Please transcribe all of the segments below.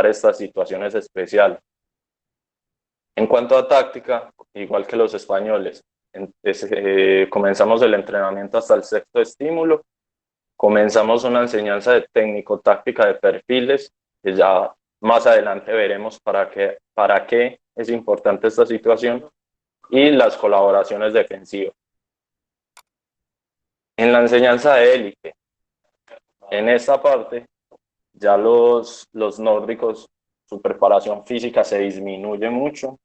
estas situaciones especiales. En cuanto a táctica, igual que los españoles, comenzamos el entrenamiento hasta el sexto estímulo, comenzamos una enseñanza de técnico-táctica de perfiles, que ya más adelante veremos para qué es importante esta situación, y las colaboraciones defensivas. En la enseñanza de élite, en esta parte, ya los nórdicos, su preparación física se disminuye mucho,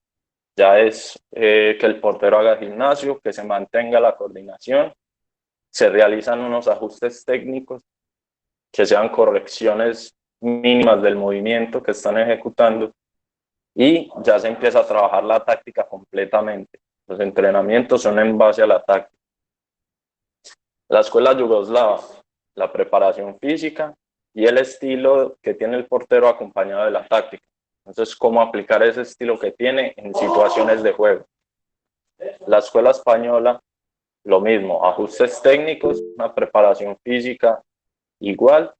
ya es que el portero haga gimnasio, que se mantenga la coordinación, se realizan unos ajustes técnicos, que sean correcciones mínimas del movimiento que están ejecutando, y ya se empieza a trabajar la táctica completamente. Los entrenamientos son en base a la táctica. La escuela yugoslava, la preparación física y el estilo que tiene el portero acompañado de la táctica. Entonces, cómo aplicar ese estilo que tiene en situaciones de juego. La escuela española, lo mismo, ajustes técnicos, una preparación física igual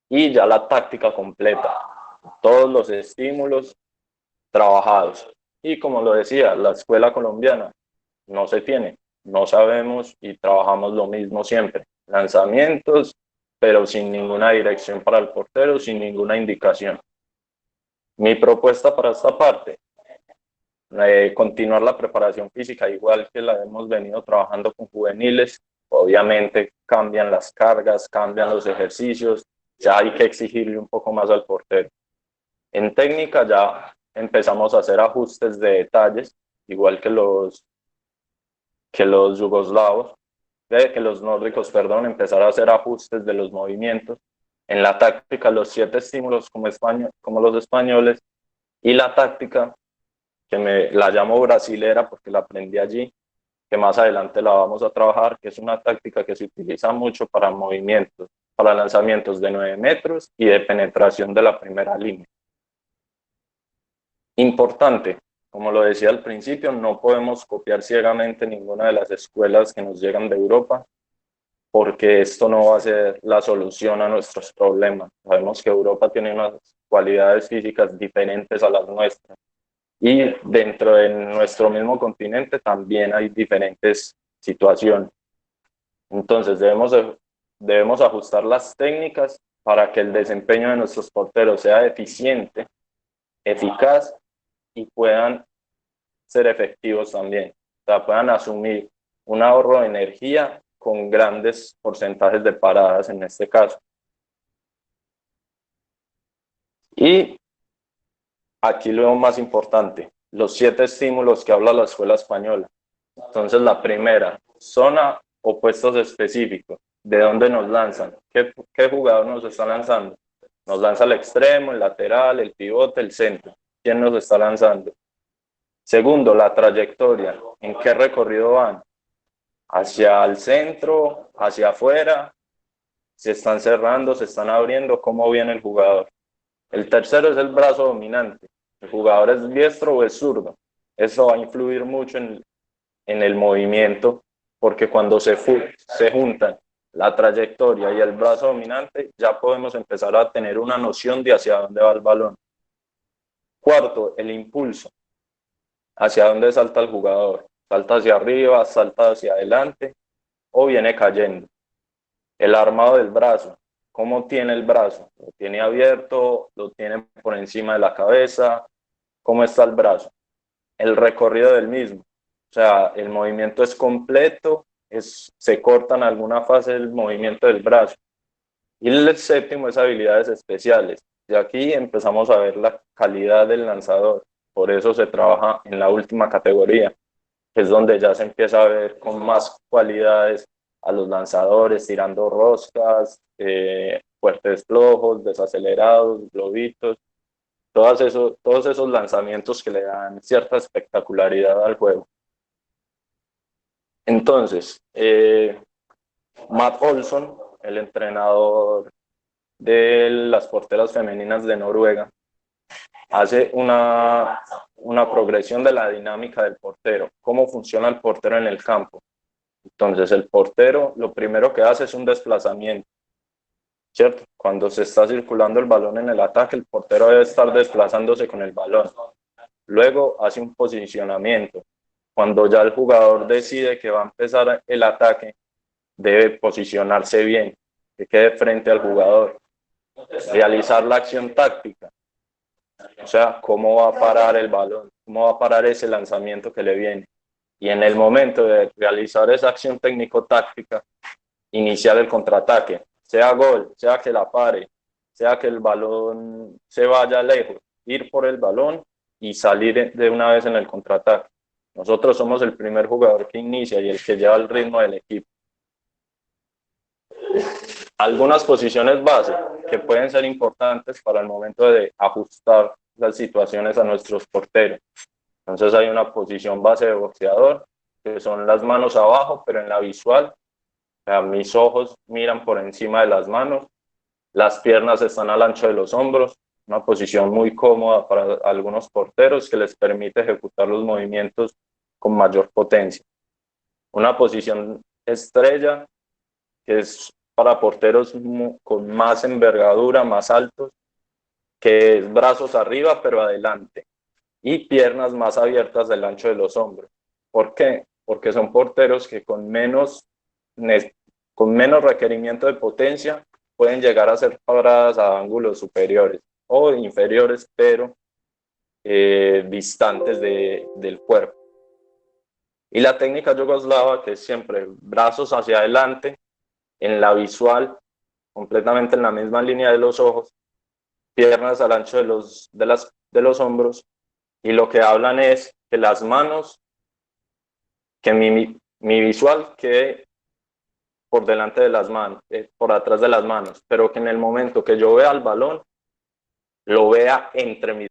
y ya la táctica completa, todos los estímulos trabajados. Y como lo decía, la escuela colombiana no se tiene, no sabemos y trabajamos lo mismo siempre. Lanzamientos, pero sin ninguna dirección para el portero, sin ninguna indicación. Mi propuesta para esta parte, continuar la preparación física igual que la hemos venido trabajando con juveniles. Obviamente cambian las cargas, cambian los ejercicios, ya hay que exigirle un poco más al portero. En técnica ya empezamos a hacer ajustes de detalles, igual que los yugoslavos, que los nórdicos, perdón, empezar a hacer ajustes de los movimientos. En la táctica, los 7 estímulos como los españoles, y la táctica, que la llamo brasilera porque la aprendí allí, que más adelante la vamos a trabajar, que es una táctica que se utiliza mucho para movimientos, para lanzamientos de 9 metros y de penetración de la primera línea. Importante, como lo decía al principio, no podemos copiar ciegamente ninguna de las escuelas que nos llegan de Europa, porque esto no va a ser la solución a nuestros problemas. Sabemos que Europa tiene unas cualidades físicas diferentes a las nuestras, y dentro de nuestro mismo continente también hay diferentes situaciones. Entonces debemos ajustar las técnicas para que el desempeño de nuestros porteros sea eficiente, eficaz, y puedan ser efectivos también. O sea, puedan asumir un ahorro de energía con grandes porcentajes de paradas en este caso. Y aquí lo más importante, los 7 estímulos que habla la escuela española. Entonces, la primera, zona o puestos específicos. ¿De dónde nos lanzan? ¿Qué jugador nos está lanzando? Nos lanza el extremo, el lateral, el pivote, el centro. ¿Quién nos está lanzando? Segundo, la trayectoria. ¿En qué recorrido van? ¿Hacia el centro? ¿Hacia afuera? ¿Se están cerrando? ¿Se están abriendo? ¿Cómo viene el jugador? El tercero es el brazo dominante. ¿El jugador es diestro o es zurdo? Eso va a influir mucho en el movimiento, porque cuando se juntan la trayectoria y el brazo dominante, ya podemos empezar a tener una noción de hacia dónde va el balón. Cuarto, el impulso. ¿Hacia dónde salta el jugador? ¿Salta hacia arriba, salta hacia adelante o viene cayendo? El armado del brazo. ¿Cómo tiene el brazo? ¿Lo tiene abierto? ¿Lo tiene por encima de la cabeza? ¿Cómo está el brazo? El recorrido del mismo. O sea, el movimiento es completo, se corta en alguna fase del movimiento del brazo. Y el séptimo es habilidades especiales. Y aquí empezamos a ver la calidad del lanzador. Por eso se trabaja en la última categoría, que es donde ya se empieza a ver con más cualidades a los lanzadores, tirando roscas, fuertes flojos, desacelerados, globitos, todos esos lanzamientos que le dan cierta espectacularidad al juego. Entonces, Matt Olson, el entrenador de las porteras femeninas de Noruega, hace una progresión de la dinámica del portero, cómo funciona el portero en el campo. Entonces, el portero lo primero que hace es un desplazamiento. ¿cierto? Cuando se está circulando el balón en el ataque, el portero debe estar desplazándose con el balón. Luego hace un posicionamiento. Cuando ya el jugador decide que va a empezar el ataque, debe posicionarse bien, que quede frente al jugador. Realizar la acción táctica, o sea, cómo va a parar el balón, cómo va a parar ese lanzamiento que le viene. Y en el momento de realizar esa acción técnico-táctica, iniciar el contraataque, sea gol, sea que la pare, sea que el balón se vaya lejos, ir por el balón y salir de una vez en el contraataque. Nosotros somos el primer jugador que inicia y el que lleva el ritmo del equipo. Algunas posiciones base que pueden ser importantes para el momento de ajustar las situaciones a nuestros porteros. Entonces hay una posición base de boxeador, que son las manos abajo, pero en la visual, o sea, mis ojos miran por encima de las manos, las piernas están al ancho de los hombros, una posición muy cómoda para algunos porteros que les permite ejecutar los movimientos con mayor potencia. Una posición estrella, que es para porteros con más envergadura, más altos, que es brazos arriba pero adelante y piernas más abiertas del ancho de los hombros. ¿Por qué? Porque son porteros que con menos requerimiento de potencia pueden llegar a ser paradas a ángulos superiores o inferiores, pero distantes del cuerpo. Y la técnica yugoslava, que es siempre brazos hacia adelante, en la visual, completamente en la misma línea de los ojos, piernas al ancho de los hombros, y lo que hablan es que las manos, que mi visual quede por delante de las manos, por atrás de las manos, pero que en el momento que yo vea el balón, lo vea entre mis.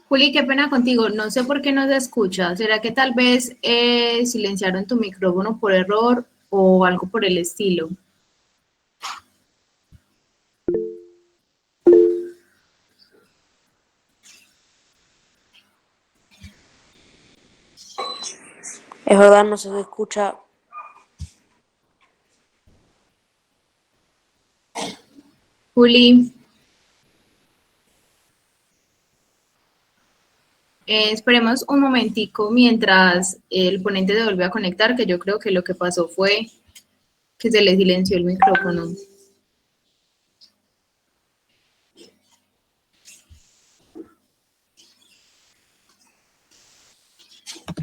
Juli, qué pena contigo. No sé por qué no se escucha. ¿Será que tal vez silenciaron tu micrófono por error o algo por el estilo? Es verdad, no se escucha. Juli, esperemos un momentico mientras el ponente se vuelve a conectar, que yo creo que lo que pasó fue que se le silenció el micrófono.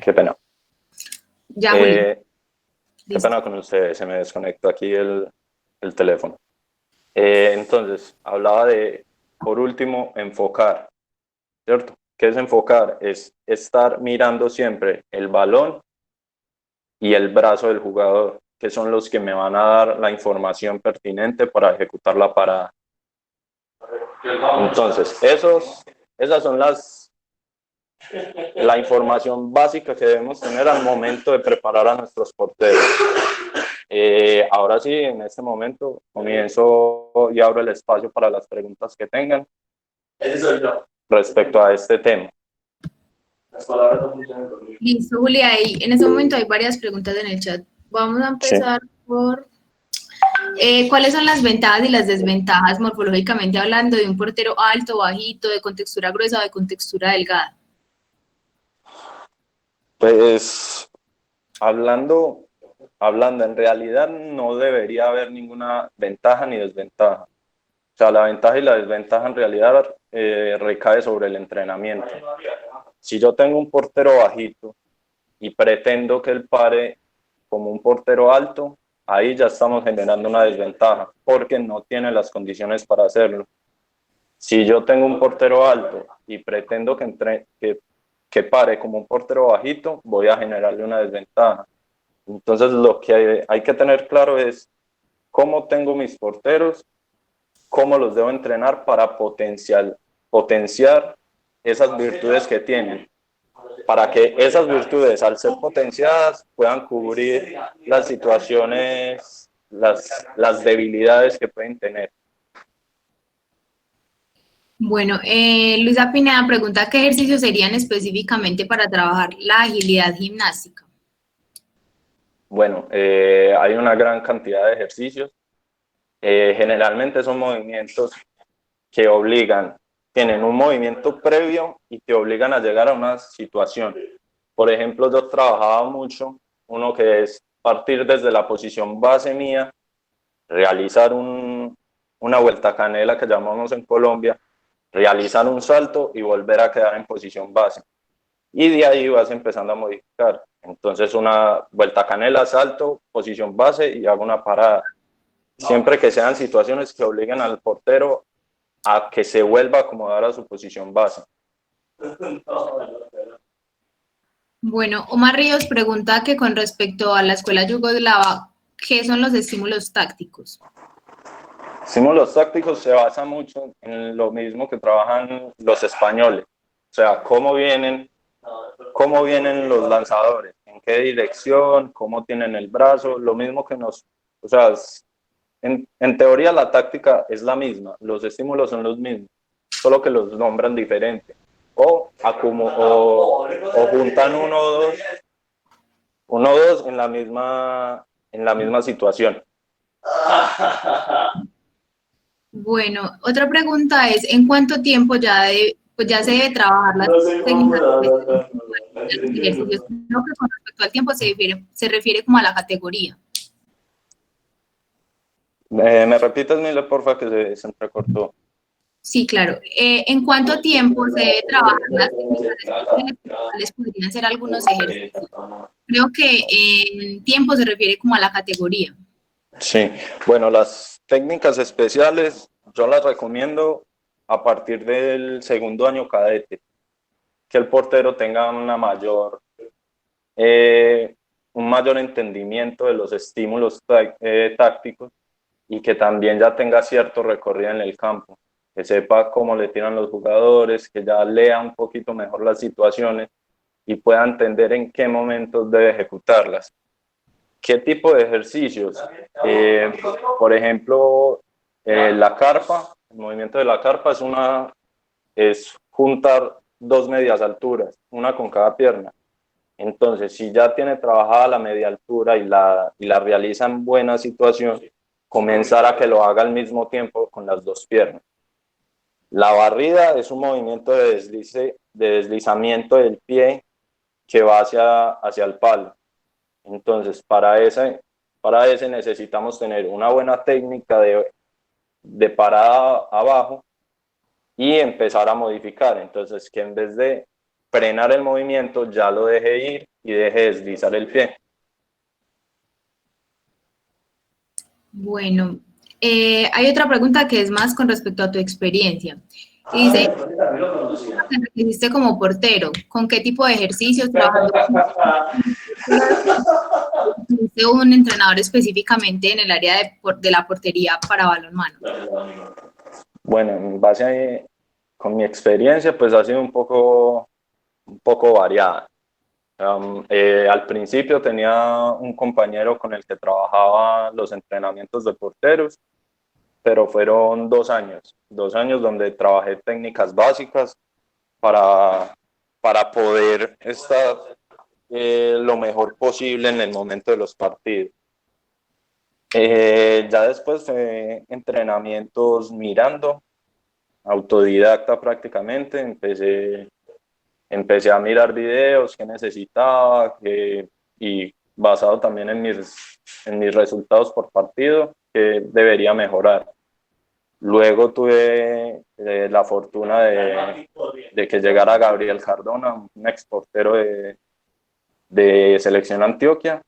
Qué pena. Ya, Juli. Qué pena con ustedes, se me desconectó aquí el teléfono. Entonces, hablaba de, por último, enfocar, ¿cierto? ¿Qué es enfocar? Es estar mirando siempre el balón y el brazo del jugador, que son los que me van a dar la información pertinente para ejecutar la parada. Entonces, esas son la información básica que debemos tener al momento de preparar a nuestros porteros. Ahora sí, en este momento comienzo y abro el espacio para las preguntas que tengan respecto a este tema. Listo, Juli, en este momento hay varias preguntas en el chat. Vamos a empezar por ¿cuáles son las ventajas y las desventajas morfológicamente hablando de un portero alto, bajito, de contextura gruesa o de contextura delgada? Pues hablando, en realidad no debería haber ninguna ventaja ni desventaja. O sea, la ventaja y la desventaja en realidad recae sobre el entrenamiento. Si yo tengo un portero bajito y pretendo que él pare como un portero alto, ahí ya estamos generando una desventaja porque no tiene las condiciones para hacerlo. Si yo tengo un portero alto y pretendo que pare como un portero bajito, voy a generarle una desventaja. Entonces lo que hay que tener claro es cómo tengo mis porteros, cómo los debo entrenar para potenciar esas virtudes que tienen, para que esas virtudes, al ser potenciadas, puedan cubrir las situaciones, las debilidades que pueden tener. Bueno, Luisa Pineda pregunta qué ejercicios serían específicamente para trabajar la agilidad gimnástica. Bueno, hay una gran cantidad de ejercicios. Generalmente son movimientos que tienen un movimiento previo y que obligan a llegar a una situación. Por ejemplo, yo trabajaba mucho uno que es partir desde la posición base mía, realizar una vuelta canela que llamamos en Colombia, realizar un salto y volver a quedar en posición base. Y de ahí vas empezando a modificar. Entonces una vuelta canela, salto, posición base y hago una parada. Siempre que sean situaciones que obliguen al portero a que se vuelva a acomodar a su posición base. Bueno, Omar Ríos pregunta que con respecto a la escuela yugoslava, ¿qué son los estímulos tácticos? Estímulos tácticos se basa mucho en lo mismo que trabajan los españoles. O sea, cómo vienen los lanzadores, en qué dirección, cómo tienen el brazo, lo mismo que o sea, en teoría la táctica es la misma, los estímulos son los mismos, solo que los nombran diferente. O juntan uno o dos en la misma situación. Bueno, otra pregunta es, ¿en cuánto tiempo ya se debe trabajar las técnicas de ejercicios? Creo que con respecto al tiempo se refiere como a la categoría. ¿Me repites, Mila, porfa, que se entrecortó? Sí, claro. ¿En cuánto tiempo se debe trabajar las técnicas especiales? Podrían ser algunos ejercicios. Creo que en tiempo se refiere como a la categoría. Sí, bueno, las técnicas especiales yo las recomiendo a partir del segundo año cadete, que el portero tenga un mayor entendimiento de los estímulos tácticos y que también ya tenga cierto recorrido en el campo, que sepa cómo le tiran los jugadores, que ya lea un poquito mejor las situaciones y pueda entender en qué momentos debe ejecutarlas. ¿Qué tipo de ejercicios? Por ejemplo, la carpa, el movimiento de la carpa es juntar dos medias alturas, una con cada pierna. Entonces, si ya tiene trabajada la media altura y la realiza en buena situación, comenzar a que lo haga al mismo tiempo con las dos piernas. La barrida es un movimiento de deslizamiento del pie que va hacia el palo. Entonces, para ese necesitamos tener una buena técnica de parada abajo y empezar a modificar. Entonces, que en vez de frenar el movimiento, ya lo deje ir y deje deslizar el pie. Bueno, hay otra pregunta que es más con respecto a tu experiencia. Y dice, ¿qué hiciste como portero? ¿Con qué tipo de ejercicios trabajando? ¿Tuviste un entrenador específicamente en el área de la portería para balonmano? Bueno, en base con mi experiencia, pues ha sido un poco variada. Al principio tenía un compañero con el que trabajaba los entrenamientos de porteros, pero fueron 2 años donde trabajé técnicas básicas para poder estar lo mejor posible en el momento de los partidos. Ya después entrenamientos mirando, autodidacta prácticamente, empecé a mirar videos que necesitaba y basado también en mis resultados por partido que debería mejorar. Luego tuve la fortuna de que llegara Gabriel Cardona, un exportero de Selección Antioquia,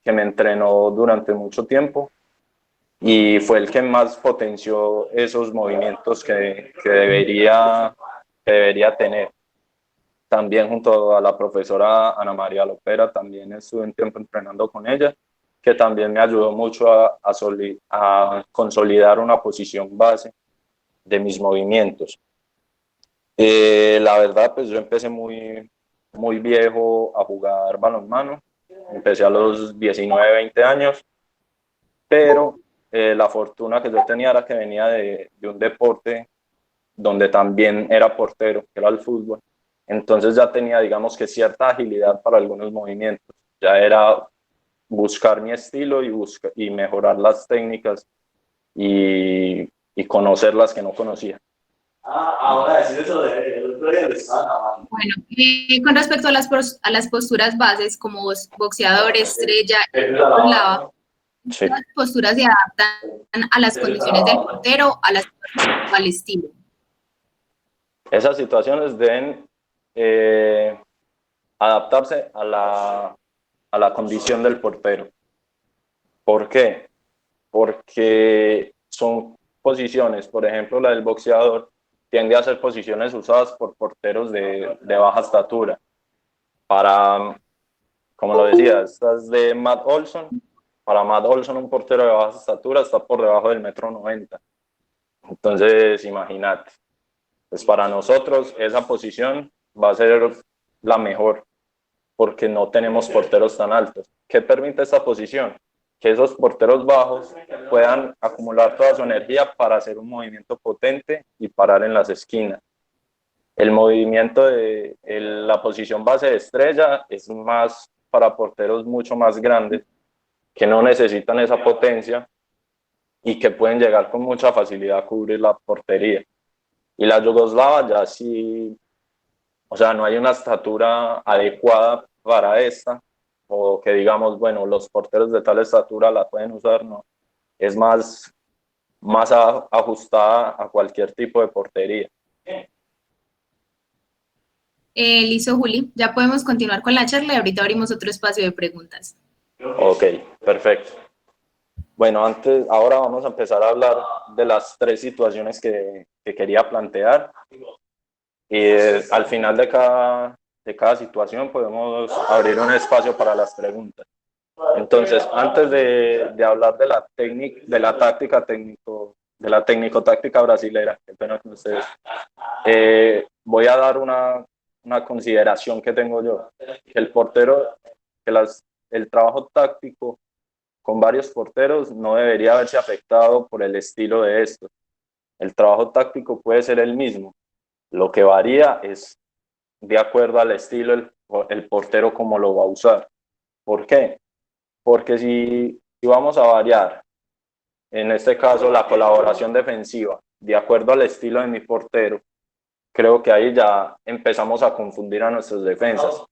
que me entrenó durante mucho tiempo y fue el que más potenció esos movimientos que debería tener. también junto a la profesora Ana María Lopera, también estuve un tiempo entrenando con ella, que también me ayudó mucho a consolidar una posición base de mis movimientos. La verdad, pues yo empecé muy viejo a jugar balonmano, empecé a los 19, 20 años, pero la fortuna que yo tenía era que venía de un deporte donde también era portero, que era el fútbol. Entonces ya tenía, digamos que cierta agilidad para algunos movimientos. Ya era buscar mi estilo y mejorar las técnicas y conocer las que no conocía. Ahora decir eso del otro día lo estaban amando. Bueno, con respecto a las posturas bases como boxeador, estrella, lava, Sí. las posturas se adaptan a las condiciones del portero, al estilo. Esas situaciones deben adaptarse a la condición del portero. ¿Por qué? Porque son posiciones, por ejemplo, la del boxeador tiende a ser posiciones usadas por porteros de baja estatura. Para, como lo decía, estas de Matt Olson. Para Matt Olson, un portero de baja estatura está por debajo del 1,90 m. Entonces, imagínate. Pues para nosotros esa posición va a ser la mejor porque no tenemos porteros tan altos. ¿Qué permite esta posición? Que esos porteros bajos puedan acumular toda su energía para hacer un movimiento potente y parar en las esquinas. El movimiento de la posición base de estrella es más para porteros mucho más grandes que no necesitan esa potencia y que pueden llegar con mucha facilidad a cubrir la portería. Y la yugoslava ya sí, o sea, no hay una estatura adecuada para esta, o que digamos, bueno, los porteros de tal estatura la pueden usar, no. Es más ajustada a cualquier tipo de portería. Listo, Juli. Ya podemos continuar con la charla y ahorita abrimos otro espacio de preguntas. Ok, perfecto. Bueno, ahora vamos a empezar a hablar de las 3 situaciones que quería plantear. Y al final de cada situación podemos abrir un espacio para las preguntas. Entonces, antes de hablar de la técnico-táctica brasilera, qué pena con ustedes, voy a dar una consideración que tengo yo, que el portero, el trabajo táctico con varios porteros no debería verse afectado por el estilo de estos. El trabajo táctico puede ser el mismo, lo que varía es de acuerdo al estilo el portero cómo lo va a usar. ¿Por qué? Porque si vamos a variar, en este caso la colaboración defensiva, de acuerdo al estilo de mi portero, creo que ahí ya empezamos a confundir a nuestras defensas,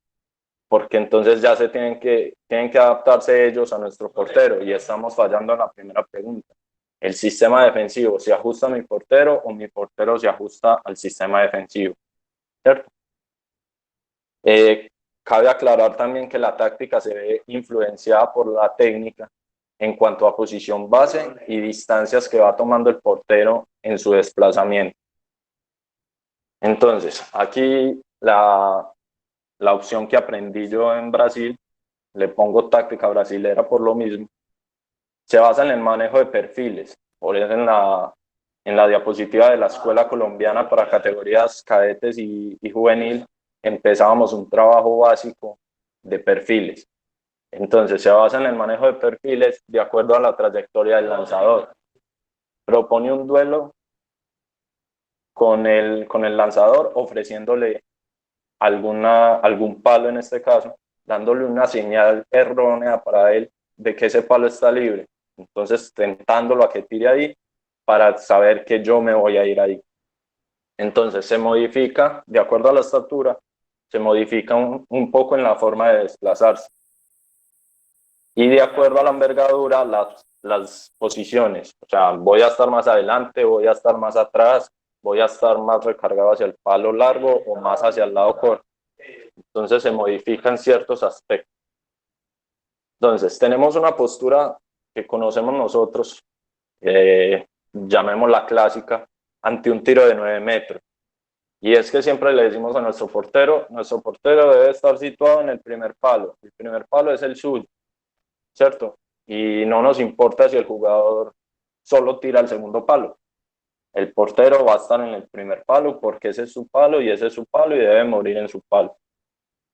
porque entonces ya tienen que adaptarse ellos a nuestro portero y estamos fallando en la primera pregunta. ¿El sistema defensivo se ajusta a mi portero o mi portero se ajusta al sistema defensivo? ¿Cierto? Cabe aclarar también que la táctica se ve influenciada por la técnica en cuanto a posición base y distancias que va tomando el portero en su desplazamiento. Entonces, aquí la opción que aprendí yo en Brasil, le pongo táctica brasilera por lo mismo, se basa en el manejo de perfiles. Por eso en la diapositiva de la Escuela Colombiana para categorías cadetes y juvenil, empezábamos un trabajo básico de perfiles. Entonces se basa en el manejo de perfiles de acuerdo a la trayectoria del lanzador. Propone un duelo con el lanzador ofreciéndole algún palo en este caso, dándole una señal errónea para él de que ese palo está libre. Entonces tentándolo a que tire ahí para saber que yo me voy a ir ahí. Entonces se modifica, de acuerdo a la estatura, se modifica un poco en la forma de desplazarse. Y de acuerdo a la envergadura, las posiciones. O sea, voy a estar más adelante, voy a estar más atrás, voy a estar más recargado hacia el palo largo o más hacia el lado corto. Entonces se modifican ciertos aspectos. Entonces, tenemos una postura que conocemos nosotros, llamémosla clásica, ante un tiro de 9 metros. Y es que siempre le decimos a nuestro portero debe estar situado en el primer palo. El primer palo es el suyo, ¿cierto? Y no nos importa si el jugador solo tira el segundo palo. El portero va a estar en el primer palo porque ese es su palo y ese es su palo y debe morir en su palo.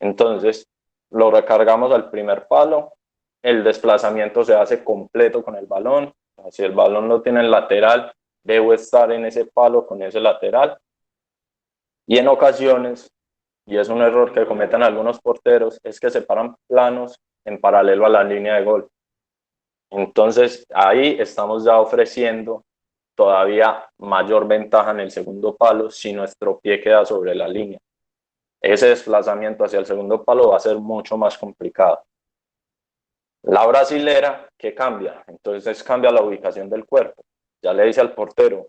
Entonces, lo recargamos al primer palo, el desplazamiento se hace completo con el balón. Si el balón lo tiene en lateral, debo estar en ese palo con ese lateral. Y en ocasiones, y es un error que cometen algunos porteros, es que separan planos en paralelo a la línea de gol. Entonces, ahí estamos ya ofreciendo todavía mayor ventaja en el segundo palo si nuestro pie queda sobre la línea. Ese desplazamiento hacia el segundo palo va a ser mucho más complicado. La brasilera, ¿qué cambia? Entonces cambia la ubicación del cuerpo. Ya le dice al portero,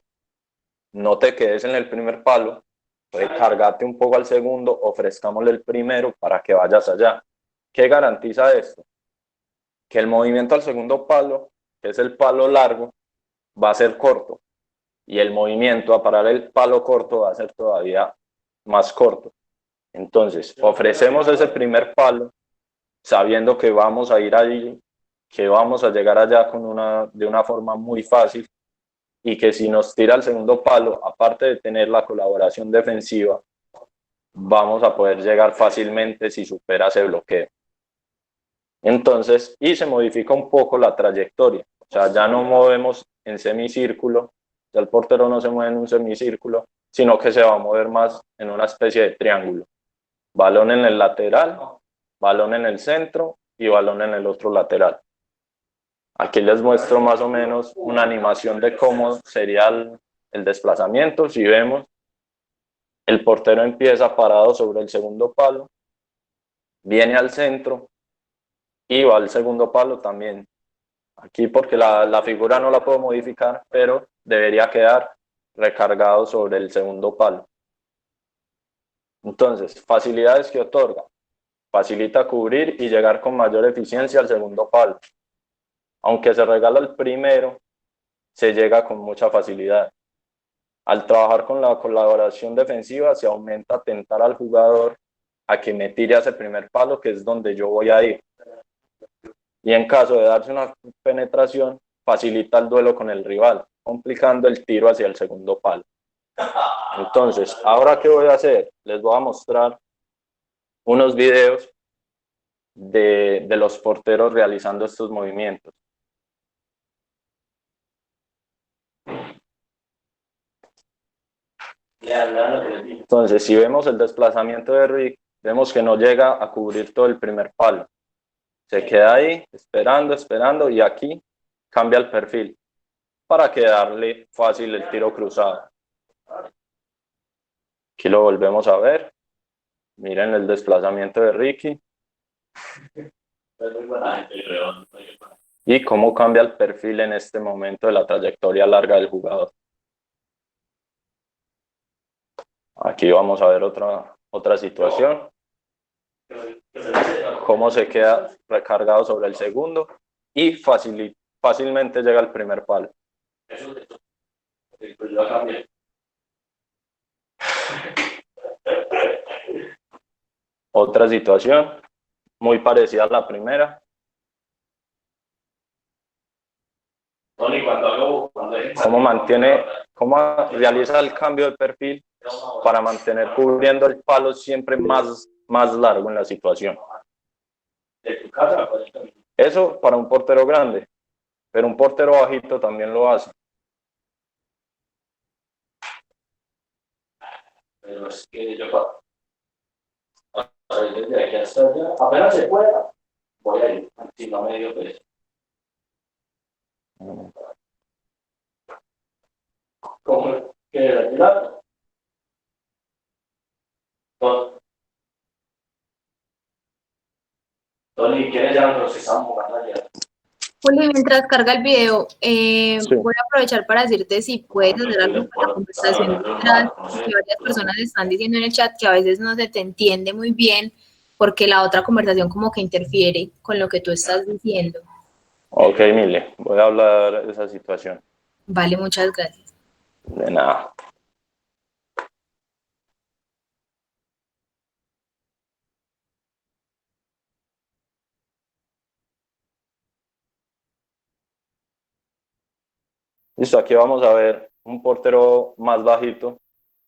no te quedes en el primer palo, recargate un poco al segundo, ofrezcámosle el primero para que vayas allá. ¿Qué garantiza esto? Que el movimiento al segundo palo, que es el palo largo, va a ser corto y el movimiento a parar el palo corto va a ser todavía más corto. Entonces, ofrecemos ese primer palo sabiendo que vamos a ir allí, que vamos a llegar allá de una forma muy fácil y que si nos tira el segundo palo, aparte de tener la colaboración defensiva, vamos a poder llegar fácilmente si supera ese bloqueo. Entonces, y se modifica un poco la trayectoria, o sea, ya no movemos en semicírculo, ya el portero no se mueve en un semicírculo, sino que se va a mover más en una especie de triángulo. Balón en el lateral, balón en el centro y balón en el otro lateral. Aquí les muestro más o menos una animación de cómo sería el desplazamiento. Si vemos, el portero empieza parado sobre el segundo palo, viene al centro y va al segundo palo también. Aquí porque la figura no la puedo modificar, pero debería quedar recargado sobre el segundo palo. Entonces, facilidades que otorga. Facilita cubrir y llegar con mayor eficiencia al segundo palo. Aunque se regala el primero, se llega con mucha facilidad. Al trabajar con la colaboración defensiva, se aumenta tentar al jugador a que me tire a ese primer palo, que es donde yo voy a ir. Y en caso de darse una penetración, facilita el duelo con el rival, complicando el tiro hacia el segundo palo. Entonces, ¿ahora qué voy a hacer? Les voy a mostrar unos videos de los porteros realizando estos movimientos. Entonces, si vemos el desplazamiento de Rick, vemos que no llega a cubrir todo el primer palo. Se queda ahí esperando y aquí cambia el perfil para quedarle fácil el tiro cruzado. Aquí lo volvemos a ver. Miren el desplazamiento de Ricky. Y cómo cambia el perfil en este momento de la trayectoria larga del jugador. Aquí vamos a ver otra situación. Cómo se queda recargado sobre el segundo y fácilmente llega al primer palo. Otra situación muy parecida a la primera. Cómo realiza el cambio de perfil para mantener cubriendo el palo siempre más largo en la situación. Eso para un portero grande, pero un portero bajito también lo hace. Pero es que yo desde aquí hasta allá, apenas se pueda, voy a ir, si no me dio peso. ¿Cómo queda el lado? Tony, ¿quiénes ya nos están jugando allá? Juli, mientras carga el video, Sí. voy a aprovechar para decirte si puedes hacer algo con la conversación detrás, porque varias personas están diciendo en el chat que a veces no se te entiende muy bien porque la otra conversación como que interfiere con lo que tú estás diciendo. Ok, Mile, voy a hablar de esa situación. Vale, muchas gracias. De nada. Listo, aquí vamos a ver un portero más bajito,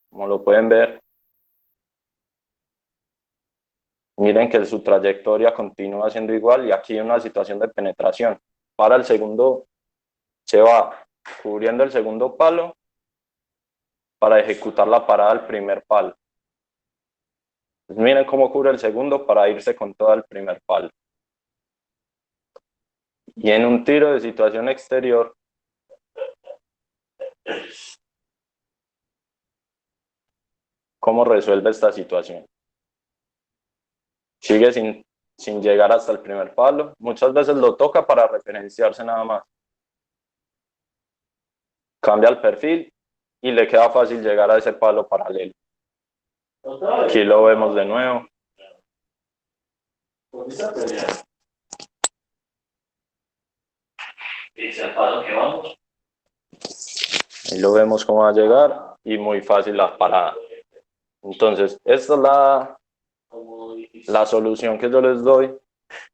como lo pueden ver. Miren que su trayectoria continúa siendo igual y aquí hay una situación de penetración. Para el segundo, se va cubriendo el segundo palo para ejecutar la parada al primer palo. Pues miren cómo cubre el segundo para irse con todo el primer palo. Y en un tiro de situación exterior, ¿cómo resuelve esta situación? Sigue sin llegar hasta el primer palo. Muchas veces lo toca para referenciarse nada más. Cambia el perfil y le queda fácil llegar a ese palo paralelo. Aquí lo vemos de nuevo. Dice al palo que vamos. Ahí lo vemos cómo va a llegar y muy fácil la parada. Entonces, esta es la solución que yo les doy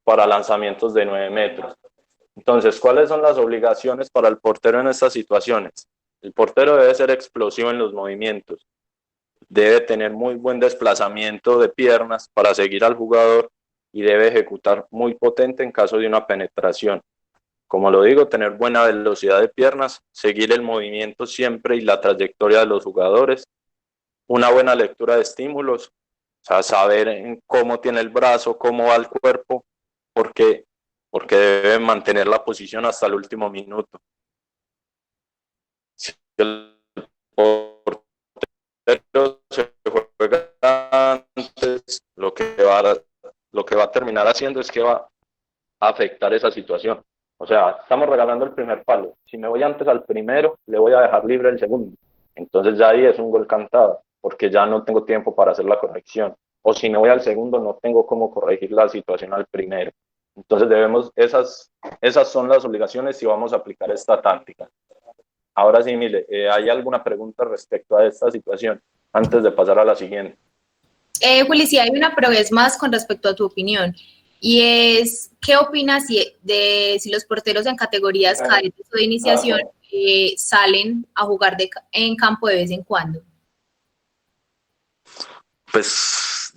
para lanzamientos de 9 metros. Entonces, ¿cuáles son las obligaciones para el portero en estas situaciones? El portero debe ser explosivo en los movimientos, debe tener muy buen desplazamiento de piernas para seguir al jugador y debe ejecutar muy potente en caso de una penetración. Como lo digo, tener buena velocidad de piernas, seguir el movimiento siempre y la trayectoria de los jugadores, una buena lectura de estímulos, o sea, saber en cómo tiene el brazo, cómo va el cuerpo, porque debe mantener la posición hasta el último minuto. Si el portero se juega antes, lo que va a terminar haciendo es que va a afectar esa situación. O sea, estamos regalando el primer palo. Si me voy antes al primero, le voy a dejar libre el segundo. Entonces ya ahí es un gol cantado, porque ya no tengo tiempo para hacer la corrección. O si me voy al segundo, no tengo cómo corregir la situación al primero. Entonces esas son las obligaciones si vamos a aplicar esta táctica. Ahora sí, Mile, ¿hay alguna pregunta respecto a esta situación antes de pasar a la siguiente? Juli, sí hay una, pero es más con respecto a tu opinión. Y es, ¿qué opinas si los porteros en categorías cadetes o de iniciación salen a jugar en campo de vez en cuando? Pues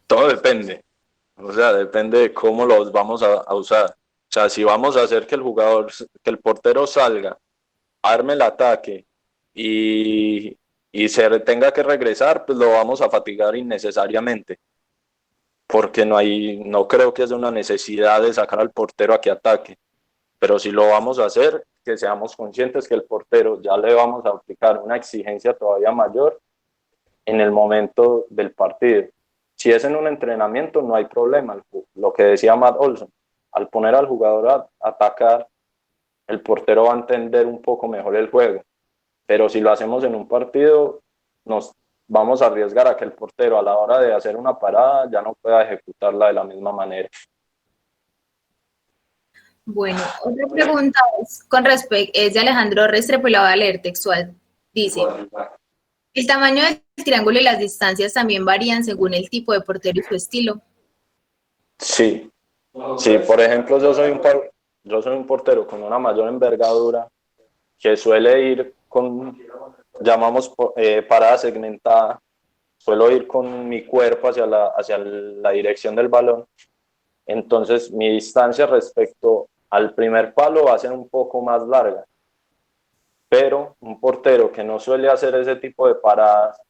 todo depende. O sea, depende de cómo los vamos a usar. O sea, si vamos a hacer que que el portero salga, arme el ataque y se tenga que regresar, pues lo vamos a fatigar innecesariamente. Porque no creo que haya una necesidad de sacar al portero a que ataque. Pero si lo vamos a hacer, que seamos conscientes que el portero ya le vamos a aplicar una exigencia todavía mayor en el momento del partido. Si es en un entrenamiento, no hay problema. Lo que decía Matt Olson, al poner al jugador a atacar, el portero va a entender un poco mejor el juego. Pero si lo hacemos en un partido, nos vamos a arriesgar a que el portero a la hora de hacer una parada ya no pueda ejecutarla de la misma manera. Bueno, otra pregunta es de Alejandro Restrepo y la voy a leer textual. Dice, ¿el tamaño del triángulo y las distancias también varían según el tipo de portero y su estilo? Sí, por ejemplo, yo soy un portero con una mayor envergadura que suele ir llamamos parada segmentada, suelo ir con mi cuerpo hacia la dirección del balón. Entonces mi distancia respecto al primer palo va a ser un poco más larga, pero un portero que no suele hacer ese tipo de paradas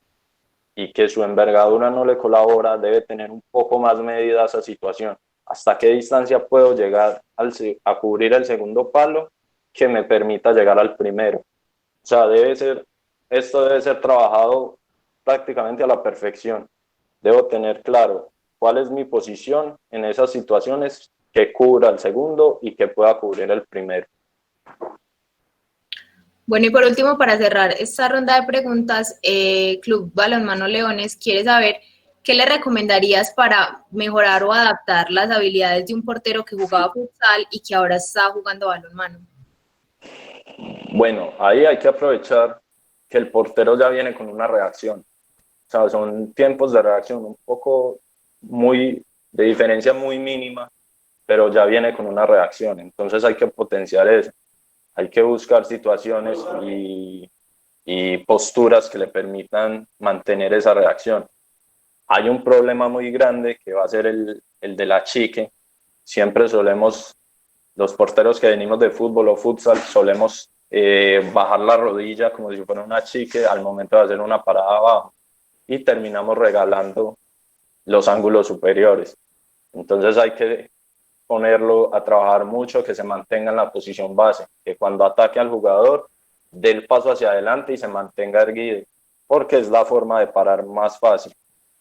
y que su envergadura no le colabora debe tener un poco más medida esa situación. ¿Hasta qué distancia puedo llegar a cubrir el segundo palo que me permita llegar al primero? O sea, esto debe ser trabajado prácticamente a la perfección. Debo tener claro cuál es mi posición en esas situaciones que cubra el segundo y que pueda cubrir el primero. Bueno, y por último, para cerrar esta ronda de preguntas, Club Balonmano Leones quiere saber qué le recomendarías para mejorar o adaptar las habilidades de un portero que jugaba futsal y que ahora está jugando balonmano. Bueno, ahí hay que aprovechar que el portero ya viene con una reacción. O sea, son tiempos de reacción un poco de diferencia muy mínima, pero ya viene con una reacción. Entonces hay que potenciar eso. Hay que buscar situaciones y posturas que le permitan mantener esa reacción. Hay un problema muy grande que va a ser el de la chique. Siempre solemos, los porteros que venimos de fútbol o futsal, solemos bajar la rodilla como si fuera una chique al momento de hacer una parada abajo y terminamos regalando los ángulos superiores. Entonces hay que ponerlo a trabajar mucho, que se mantenga en la posición base, que cuando ataque al jugador dé el paso hacia adelante y se mantenga erguido, porque es la forma de parar más fácil.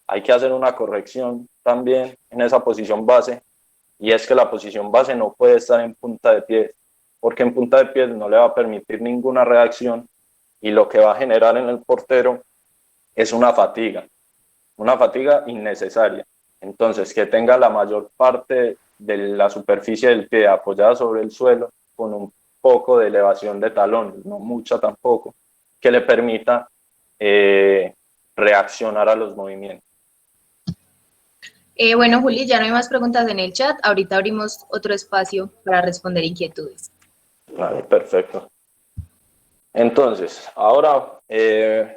Hay que hacer una corrección también en esa posición base, y es que la posición base no puede estar en punta de pie, porque en punta de pie no le va a permitir ninguna reacción y lo que va a generar en el portero es una fatiga innecesaria. Entonces, que tenga la mayor parte de la superficie del pie apoyada sobre el suelo con un poco de elevación de talón, no mucha tampoco, que le permita reaccionar a los movimientos. Bueno, Juli, ya no hay más preguntas en el chat. Ahorita abrimos otro espacio para responder inquietudes. Vale, perfecto. Entonces, ahora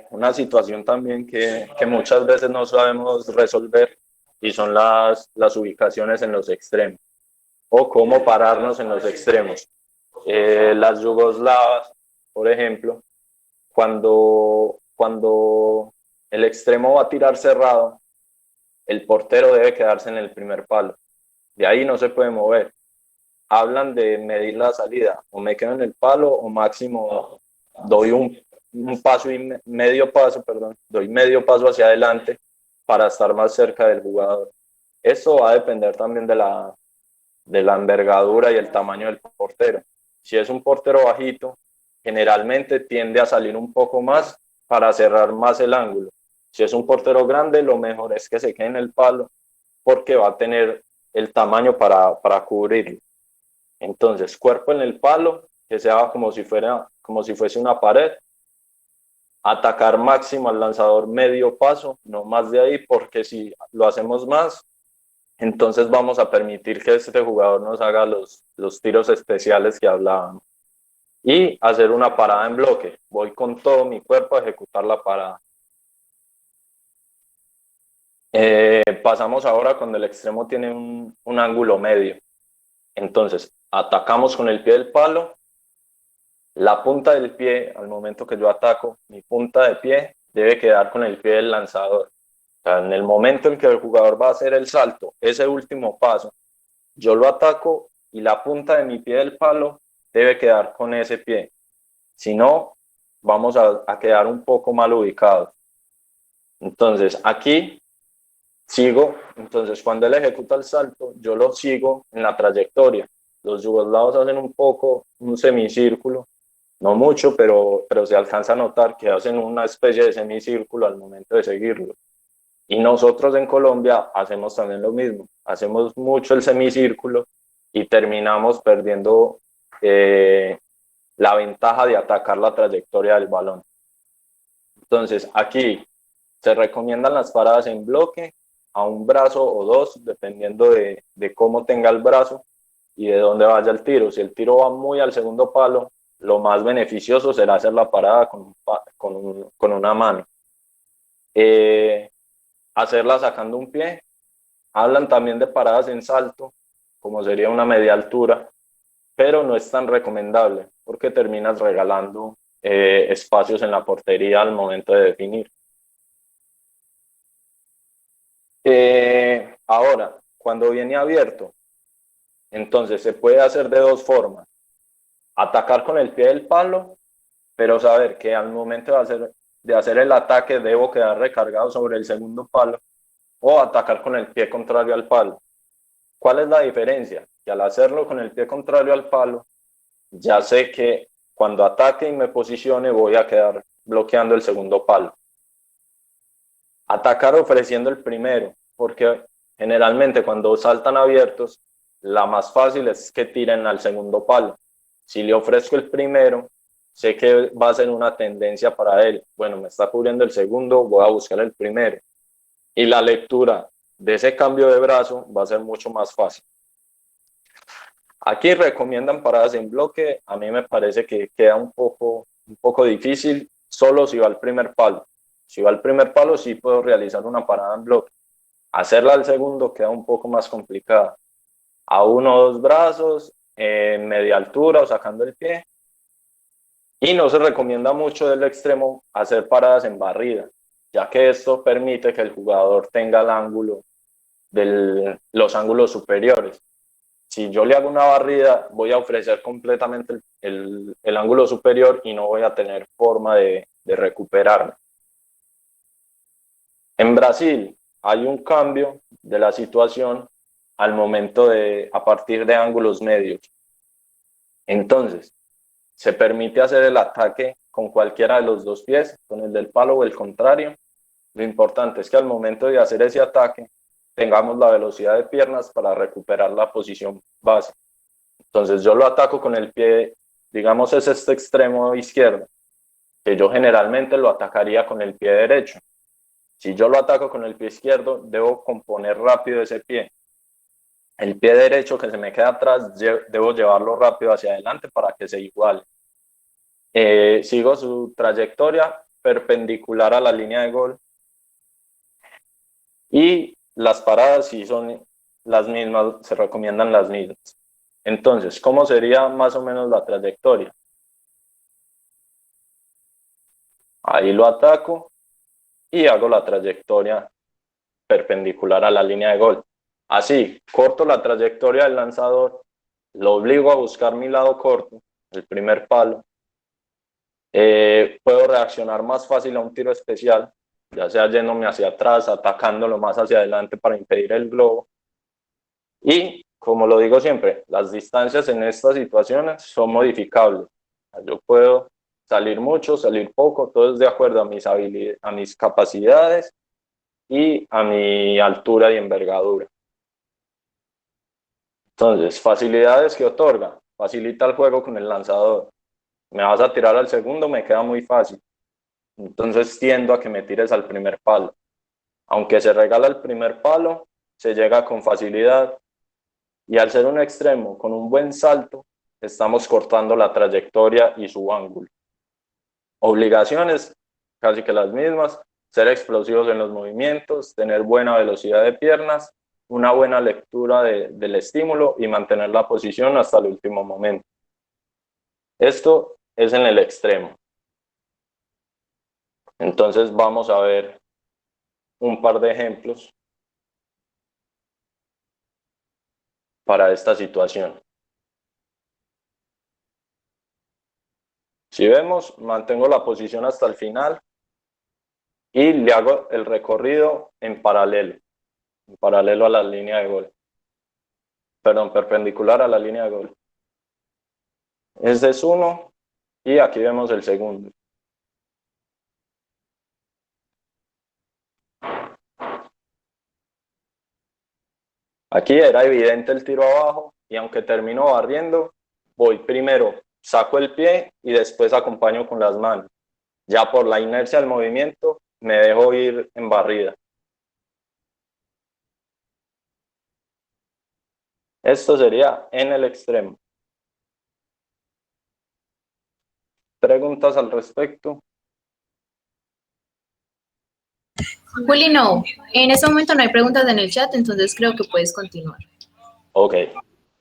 una situación también que muchas veces no sabemos resolver y son las ubicaciones en los extremos o cómo pararnos en los extremos. Las yugoslavas, por ejemplo, cuando el extremo va a tirar cerrado, el portero debe quedarse en el primer palo. De ahí no se puede mover. Hablan de medir la salida, o me quedo en el palo o máximo doy un paso y medio paso, doy medio paso hacia adelante para estar más cerca del jugador. Eso va a depender también de la envergadura y el tamaño del portero. Si es un portero bajito, generalmente tiende a salir un poco más para cerrar más el ángulo. Si es un portero grande, lo mejor es que se quede en el palo porque va a tener el tamaño para cubrirlo. Entonces, cuerpo en el palo, que sea como si fuese una pared. Atacar máximo al lanzador medio paso, no más de ahí, porque si lo hacemos más, entonces vamos a permitir que este jugador nos haga los tiros especiales que hablábamos. Y hacer una parada en bloque. Voy con todo mi cuerpo a ejecutar la parada. Pasamos ahora cuando el extremo tiene un ángulo medio. Entonces, atacamos con el pie del palo. La punta del pie, al momento que yo ataco, mi punta de pie debe quedar con el pie del lanzador. O sea, en el momento en que el jugador va a hacer el salto, ese último paso, yo lo ataco y la punta de mi pie del palo debe quedar con ese pie. Si no, vamos a quedar un poco mal ubicados. Entonces, aquí sigo. Entonces, cuando él ejecuta el salto, yo lo sigo en la trayectoria. Los yugoslavos hacen un semicírculo, no mucho, pero se alcanza a notar que hacen una especie de semicírculo al momento de seguirlo. Y nosotros en Colombia hacemos también lo mismo. Hacemos mucho el semicírculo y terminamos perdiendo la ventaja de atacar la trayectoria del balón. Entonces, aquí se recomiendan las paradas en bloque a un brazo o dos, dependiendo de cómo tenga el brazo y de dónde vaya el tiro. Si el tiro va muy al segundo palo, lo más beneficioso será hacer la parada con una mano. Hacerla sacando un pie. Hablan también de paradas en salto, como sería una media altura, pero no es tan recomendable porque terminas regalando espacios en la portería al momento de definir. Ahora, cuando viene abierto, entonces se puede hacer de dos formas. Atacar con el pie del palo, pero saber que al momento de hacer el ataque debo quedar recargado sobre el segundo palo, o atacar con el pie contrario al palo. ¿Cuál es la diferencia? Que al hacerlo con el pie contrario al palo, ya sé que cuando ataque y me posicione voy a quedar bloqueando el segundo palo. Atacar ofreciendo el primero, porque generalmente cuando saltan abiertos, la más fácil es que tiren al segundo palo. Si le ofrezco el primero, sé que va a ser una tendencia para él. Bueno, me está cubriendo el segundo, voy a buscar el primero. Y la lectura de ese cambio de brazo va a ser mucho más fácil. Aquí recomiendan paradas en bloque. A mí me parece que queda un poco difícil solo si va al primer palo. Si va al primer palo sí puedo realizar una parada en bloque. Hacerla al segundo queda un poco más complicada. A 1 o 2 brazos, en media altura o sacando el pie. Y no se recomienda mucho del extremo hacer paradas en barrida, ya que esto permite que el jugador tenga el ángulo de los ángulos superiores. Si yo le hago una barrida, voy a ofrecer completamente el ángulo superior y no voy a tener forma de recuperarme. En Brasil hay un cambio de la situación al momento a partir de ángulos medios. Entonces, se permite hacer el ataque con cualquiera de los dos pies, con el del palo o el contrario. Lo importante es que al momento de hacer ese ataque tengamos la velocidad de piernas para recuperar la posición base. Entonces yo lo ataco con el pie, digamos es este extremo izquierdo, que yo generalmente lo atacaría con el pie derecho. Si yo lo ataco con el pie izquierdo, debo componer rápido ese pie. El pie derecho que se me queda atrás, debo llevarlo rápido hacia adelante para que se iguale. Sigo su trayectoria perpendicular a la línea de gol. Y las paradas sí son las mismas, se recomiendan las mismas. Entonces, ¿cómo sería más o menos la trayectoria? Ahí lo ataco y hago la trayectoria perpendicular a la línea de gol. Así, corto la trayectoria del lanzador, lo obligo a buscar mi lado corto, el primer palo. Puedo reaccionar más fácil a un tiro especial, ya sea yéndome hacia atrás, atacándolo más hacia adelante para impedir el globo. Y, como lo digo siempre, las distancias en estas situaciones son modificables. Yo puedo salir mucho, salir poco, todo es de acuerdo a a mis capacidades y a mi altura y envergadura. Entonces, facilidades que otorga. Facilita el juego con el lanzador. Me vas a tirar al segundo, me queda muy fácil. Entonces tiendo a que me tires al primer palo. Aunque se regala el primer palo, se llega con facilidad. Y al ser un extremo con un buen salto, estamos cortando la trayectoria y su ángulo. Obligaciones, casi que las mismas, ser explosivos en los movimientos, tener buena velocidad de piernas, una buena lectura del estímulo y mantener la posición hasta el último momento. Esto es en el extremo. Entonces vamos a ver un par de ejemplos para esta situación. Si vemos, mantengo la posición hasta el final y le hago el recorrido en paralelo a la línea de gol. Perdón, perpendicular a la línea de gol. Este es uno y aquí vemos el segundo. Aquí era evidente el tiro abajo y aunque termino barriendo, voy primero, saco el pie y después acompaño con las manos. Ya por la inercia del movimiento me dejo ir en barrida. Esto sería en el extremo. ¿Preguntas al respecto? Juli, no, en este momento no hay preguntas en el chat, entonces creo que puedes continuar. Ok,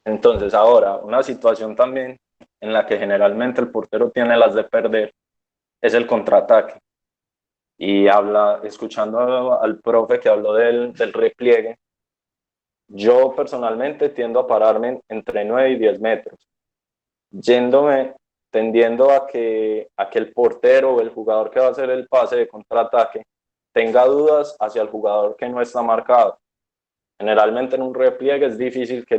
entonces ahora una situación también en la que generalmente el portero tiene las de perder es el contraataque. Y escuchando al profe que habló del repliegue, yo personalmente tiendo a pararme entre 9 y 10 metros, tendiendo a que el portero o el jugador que va a hacer el pase de contraataque tenga dudas hacia el jugador que no está marcado. Generalmente en un repliegue es difícil que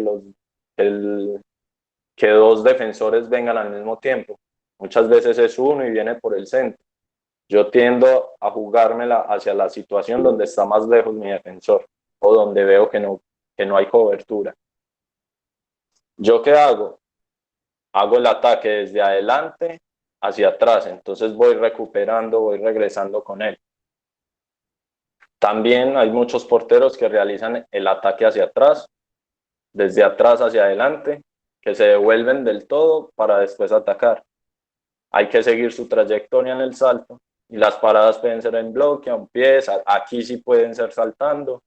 dos defensores vengan al mismo tiempo. Muchas veces es uno y viene por el centro. Yo tiendo a jugármela hacia la situación donde está más lejos mi defensor o donde veo que no hay cobertura. ¿Yo qué hago? Hago el ataque desde adelante hacia atrás, entonces voy recuperando, voy regresando con él. También hay muchos porteros que realizan el ataque hacia atrás, desde atrás hacia adelante, que se devuelven del todo para después atacar. Hay que seguir su trayectoria en el salto y las paradas pueden ser en bloque, a un pie, aquí sí pueden ser saltando,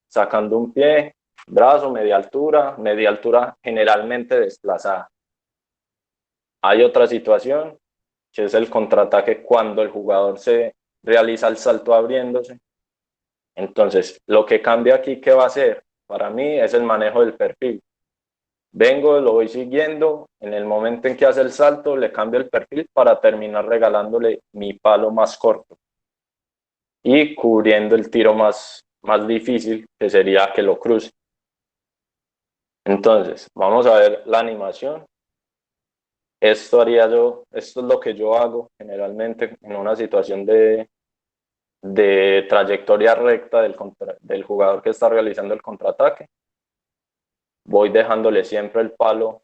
sacando un pie, brazo, media altura generalmente desplazada. Hay otra situación que es el contraataque cuando el jugador se realiza el salto abriéndose. Entonces, lo que cambia aquí, ¿qué va a hacer? Para mí es el manejo del perfil. Vengo, lo voy siguiendo, en el momento en que hace el salto, le cambio el perfil para terminar regalándole mi palo más corto y cubriendo el tiro más difícil, que sería que lo cruce. Entonces, vamos a ver la animación. Esto es lo que yo hago generalmente en una situación de trayectoria recta del jugador que está realizando el contraataque. Voy dejándole siempre el palo,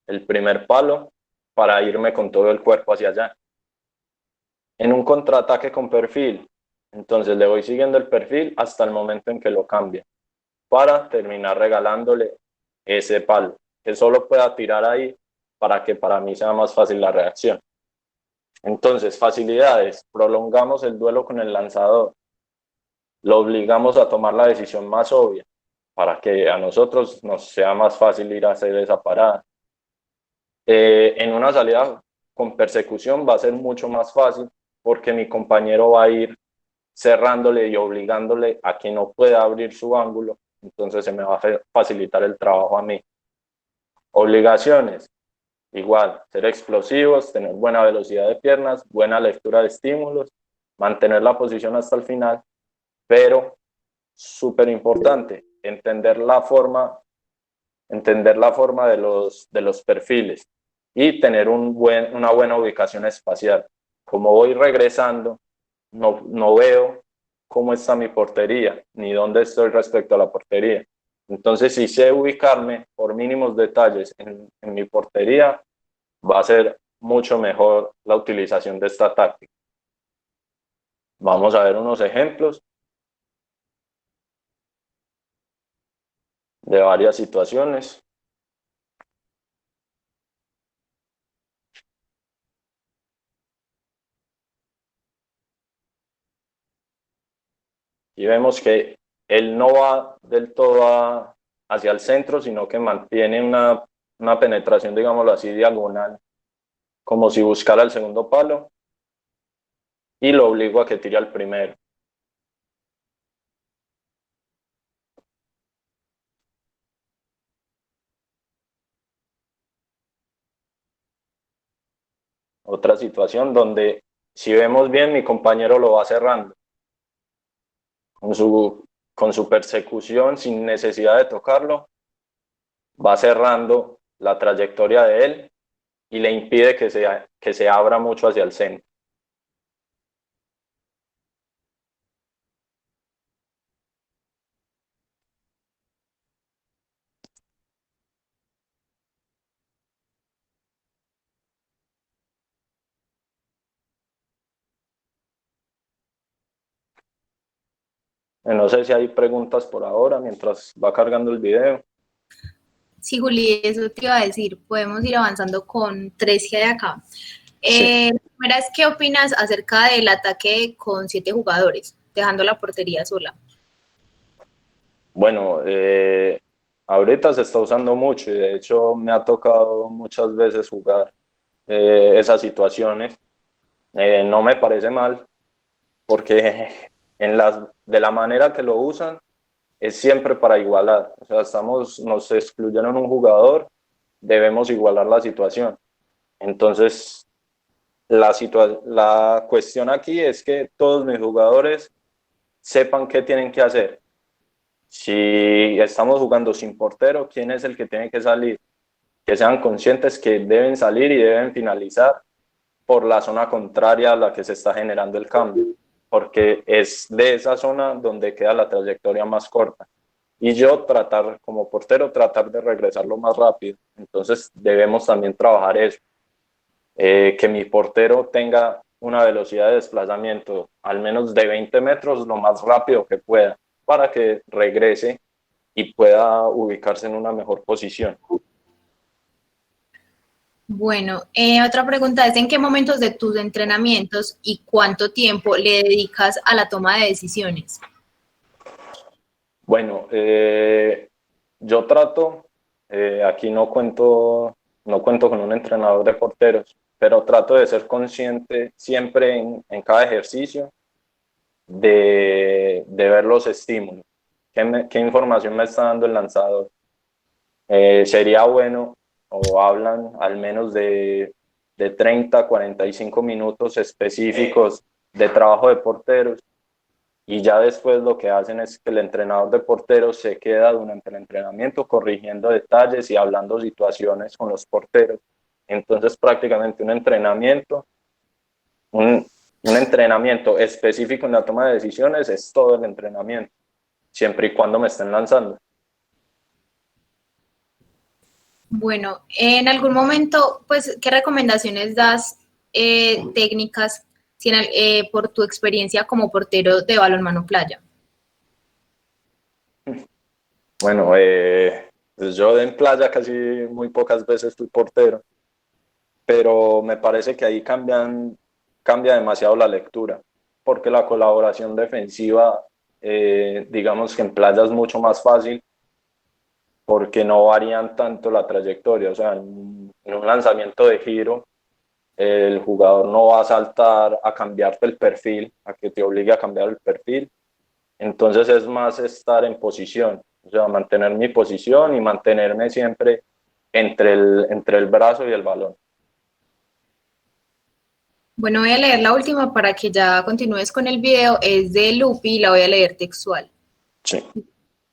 el primer palo, para irme con todo el cuerpo hacia allá. En un contraataque con perfil, entonces le voy siguiendo el perfil hasta el momento en que lo cambia, para terminar regalándole ese palo, que solo pueda tirar ahí para que para mí sea más fácil la reacción. Entonces, facilidades, prolongamos el duelo con el lanzador, lo obligamos a tomar la decisión más obvia, para que a nosotros nos sea más fácil ir a hacer esa parada. En una salida con persecución va a ser mucho más fácil porque mi compañero va a ir cerrándole y obligándole a que no pueda abrir su ángulo, entonces se me va a facilitar el trabajo a mí. Obligaciones, igual, ser explosivos, tener buena velocidad de piernas, buena lectura de estímulos, mantener la posición hasta el final, pero súper importante, entender la forma de los perfiles y tener una buena ubicación espacial. Como voy regresando, no veo cómo está mi portería, ni dónde estoy respecto a la portería. Entonces, si sé ubicarme por mínimos detalles en mi portería, va a ser mucho mejor la utilización de esta táctica. Vamos a ver unos ejemplos de varias situaciones. Y vemos que él no va del todo hacia el centro, sino que mantiene una penetración, digámoslo así, diagonal, como si buscara el segundo palo, y lo obligo a que tire al primero. Otra situación donde, si vemos bien, mi compañero lo va cerrando con su persecución sin necesidad de tocarlo, va cerrando la trayectoria de él y le impide que se abra mucho hacia el centro. No sé si hay preguntas por ahora mientras va cargando el video. Sí, Juli, eso te iba a decir. Podemos ir avanzando con 3 que hay acá. Sí. La primera es, ¿qué opinas acerca del ataque con 7 jugadores, dejando la portería sola? Bueno, ahorita se está usando mucho y de hecho me ha tocado muchas veces jugar esas situaciones. No me parece mal porque de la manera que lo usan es siempre para igualar. O sea, nos excluyeron un jugador, debemos igualar la situación. Entonces, la cuestión aquí es que todos mis jugadores sepan qué tienen que hacer. Si estamos jugando sin portero, ¿quién es el que tiene que salir? Que sean conscientes que deben salir y deben finalizar por la zona contraria a la que se está generando el cambio, porque es de esa zona donde queda la trayectoria más corta. Y yo como portero, tratar de regresarlo más rápido. Entonces debemos también trabajar eso, que mi portero tenga una velocidad de desplazamiento al menos de 20 metros lo más rápido que pueda, para que regrese y pueda ubicarse en una mejor posición. Bueno, otra pregunta es, ¿en qué momentos de tus entrenamientos y cuánto tiempo le dedicas a la toma de decisiones? Bueno, yo trato, aquí no cuento con un entrenador de porteros, pero trato de ser consciente siempre en cada ejercicio de ver los estímulos, qué información me está dando el lanzador. Sería bueno, o hablan al menos de 30 a 45 minutos específicos de trabajo de porteros, y ya después lo que hacen es que el entrenador de porteros se queda durante el entrenamiento corrigiendo detalles y hablando situaciones con los porteros. Entonces prácticamente un, un entrenamiento específico en la toma de decisiones es todo el entrenamiento, siempre y cuando me estén lanzando. Bueno, en algún momento, pues, ¿qué recomendaciones das técnicas por tu experiencia como portero de balonmano playa? Bueno, pues yo en playa casi muy pocas veces fui portero, pero me parece que ahí cambia demasiado la lectura, porque la colaboración defensiva, digamos que en playa es mucho más fácil, porque no varían tanto la trayectoria. O sea, en un lanzamiento de giro, el jugador no va a saltar a cambiarte el perfil, a que te obligue a cambiar el perfil. Entonces es más estar en posición, o sea, mantener mi posición y mantenerme siempre entre el brazo y el balón. Bueno, voy a leer la última para que ya continúes con el video. Es de Lupi y la voy a leer textual. Sí.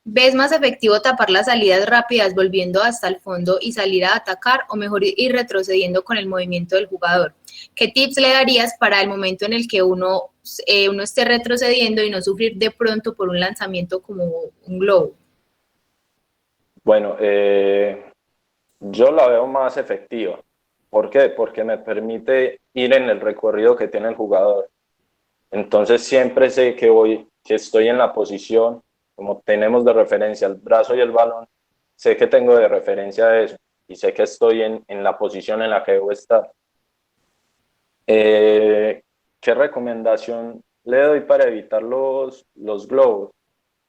¿Ves más efectivo tapar las salidas rápidas volviendo hasta el fondo y salir a atacar, o mejor ir retrocediendo con el movimiento del jugador? ¿Qué tips le darías para el momento en el que uno esté retrocediendo y no sufrir de pronto por un lanzamiento como un globo? Bueno, yo la veo más efectiva. ¿Por qué? Porque me permite ir en el recorrido que tiene el jugador. Entonces siempre sé que estoy en la posición, como tenemos de referencia el brazo y el balón, sé que tengo de referencia eso y sé que estoy en la posición en la que debo estar. ¿Qué recomendación le doy para evitar los globos?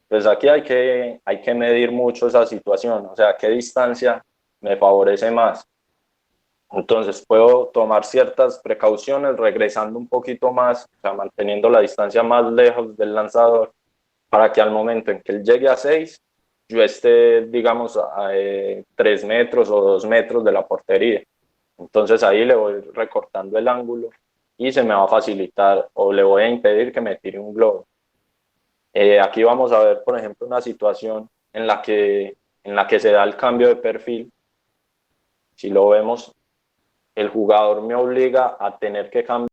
Pues aquí hay que medir mucho esa situación, o sea, qué distancia me favorece más. Entonces puedo tomar ciertas precauciones regresando un poquito más, o sea, manteniendo la distancia más lejos del lanzador, para que al momento en que él llegue a 6, yo esté, digamos, a 3 metros o 2 metros de la portería. Entonces ahí le voy recortando el ángulo y se me va a facilitar, o le voy a impedir que me tire un globo. Aquí vamos a ver, por ejemplo, una situación en la que se da el cambio de perfil. Si lo vemos, el jugador me obliga a tener que cambiar